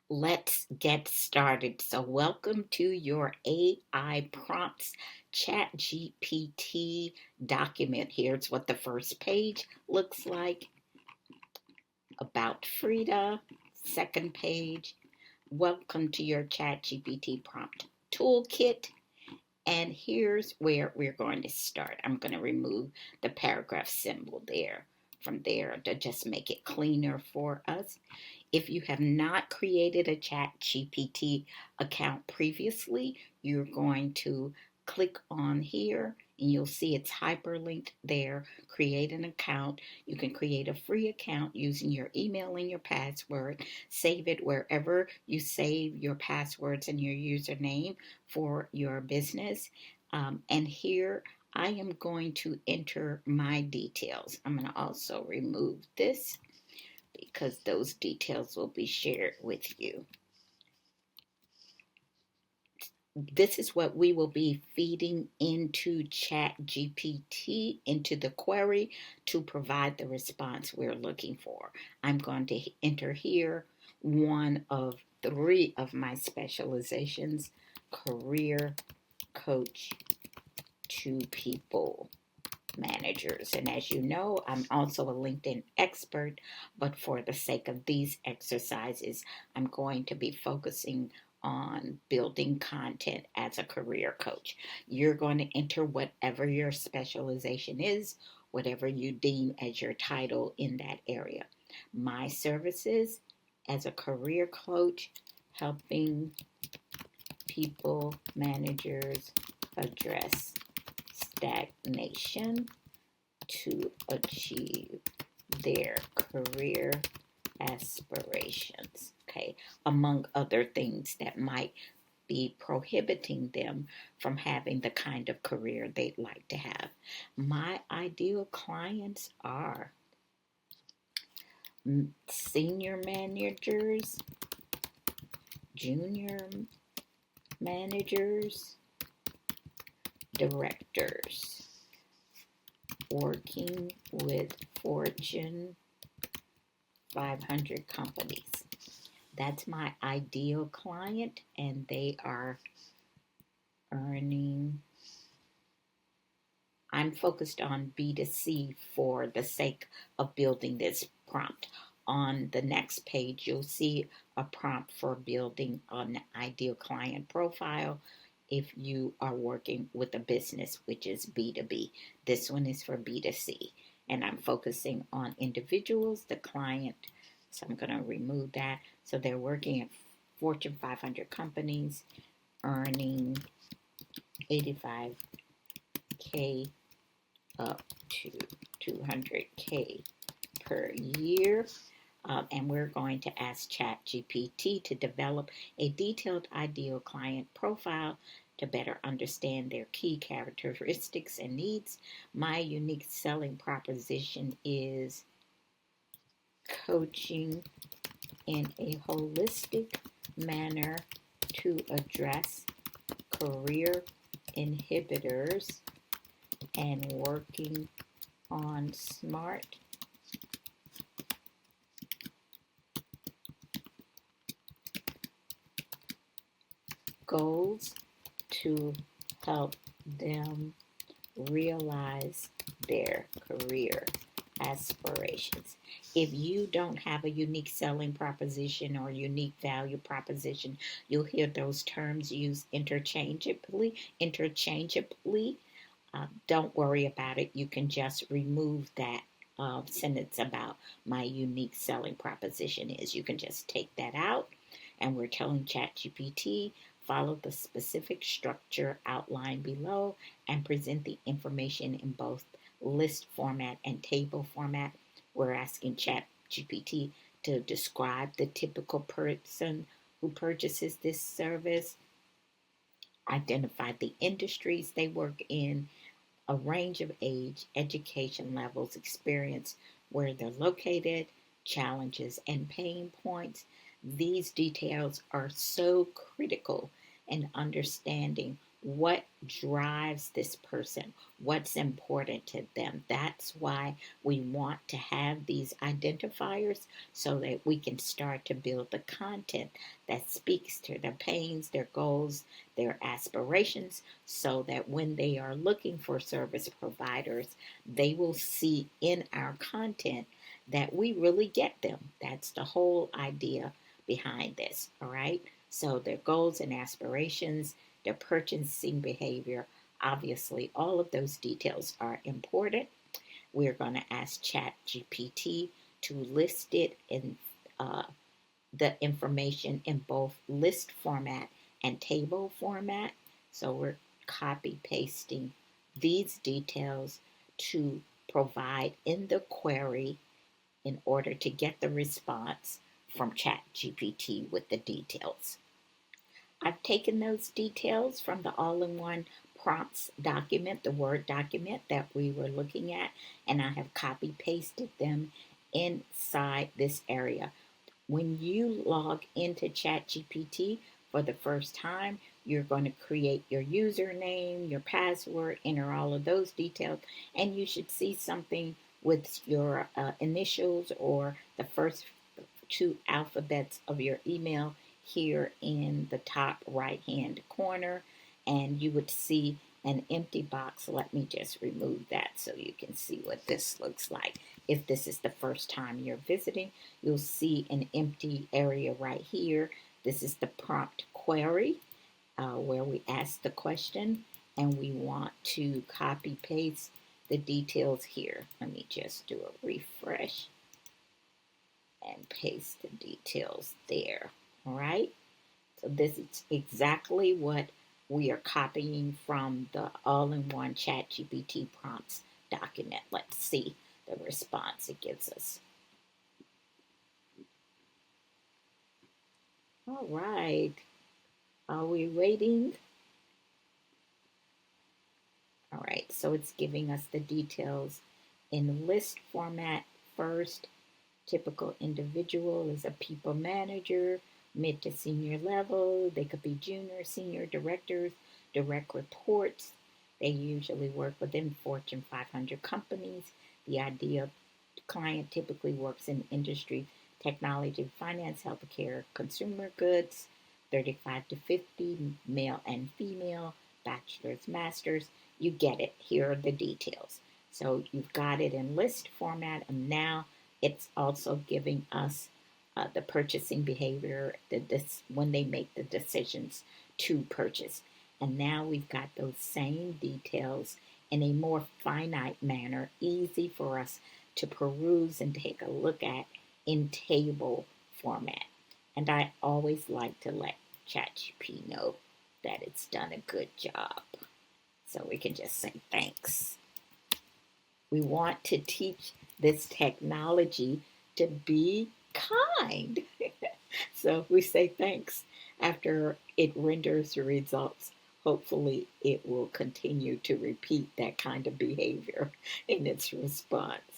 Let's get started. So, welcome to your AI Prompts Chat GPT document. Here's what the first page looks like. About Frida. Second page. Welcome to your Chat GPT Prompt Toolkit. And here's where we're going to start. I'm going to remove the paragraph symbol there from there to just make it cleaner for us. If you have not created a ChatGPT account previously, you're going to click on here and you'll see it's hyperlinked there. Create an account. You can create a free account using your email and your password. Save it wherever you save your passwords and your username for your business. And here I am going to enter my details. I'm going to also remove this because those details will be shared with you. This is what we will be feeding into ChatGPT, into the query to provide the response we're looking for. I'm going to enter here one of three of my specializations: career coach to people managers. And as you know, I'm also a LinkedIn expert, but for the sake of these exercises, I'm going to be focusing on building content as a career coach. You're going to enter whatever your specialization is, whatever you deem as your title in that area. My services as a career coach, helping people managers address stagnation to achieve their career aspirations, okay, among other things that might be prohibiting them from having the kind of career they'd like to have. My ideal clients are senior managers, junior managers, directors, working with Fortune 500 companies. That's my ideal client, and they are earning. I'm focused on B2C for the sake of building this prompt. On the next page, you'll see a prompt for building an ideal client profile if you are working with a business, which is B2B. This one is for B2C, and I'm focusing on individuals, the client. So I'm going to remove that. So they're working at Fortune 500 companies, earning 85K up to 200K per year. And we're going to ask ChatGPT to develop a detailed ideal client profile to better understand their key characteristics and needs. My unique selling proposition is coaching in a holistic manner to address career inhibitors and working on smart goals to help them realize their career aspirations. If you don't have a unique selling proposition or unique value proposition, you'll hear those terms used interchangeably. Don't worry about it. You can just remove that sentence about my unique selling proposition is. You can just take that out. And we're telling ChatGPT, follow the specific structure outlined below and present the information in both list format and table format. We're asking ChatGPT to describe the typical person who purchases this service, identify the industries they work in, a range of age, education levels, experience, where they're located, challenges, and pain points. These details are so critical in understanding what drives this person, what's important to them. That's why we want to have these identifiers so that we can start to build the content that speaks to their pains, their goals, their aspirations, so that when they are looking for service providers, they will see in our content that we really get them. That's the whole idea behind this, all right? So their goals and aspirations, their purchasing behavior, obviously, all of those details are important. We're going to ask ChatGPT to list it in uh, the information in both list format and table format. So we're copy pasting these details to provide in the query in order to get the response from ChatGPT with the details. I've taken those details from the all-in-one prompts document, the Word document that we were looking at, and I have copy pasted them inside this area. When you log into ChatGPT for the first time, you're going to create your username, your password, enter all of those details, and you should see something with your initials or the first two alphabets of your email here in the top right hand corner, and you would see an empty box. Let me just remove that so you can see what this looks like. If this is the first time you're visiting, you'll see an empty area right here. This is the prompt query where we ask the question and we want to copy paste the details here. Let me just do a refresh and paste the details there. All right. So this is exactly what we are copying from the all-in-one ChatGPT prompts document. Let's see the response it gives us. All right. Are we waiting? All right. So it's giving us the details in list format first. Typical individual is a people manager, mid to senior level. They could be junior, senior directors, direct reports. They usually work within Fortune 500 companies. The ideal client typically works in industry, technology, finance, healthcare, consumer goods, 35 to 50, male and female, bachelor's, master's. You get it. Here are the details. So you've got it in list format, and now it's also giving us the purchasing behavior, when they make the decisions to purchase. And now we've got those same details in a more finite manner, easy for us to peruse and take a look at in table format. And I always like to let ChatGPT know that it's done a good job. So we can just say thanks. We want to teach this technology to be kind. So we say thanks after it renders the results. Hopefully, it will continue to repeat that kind of behavior in its response.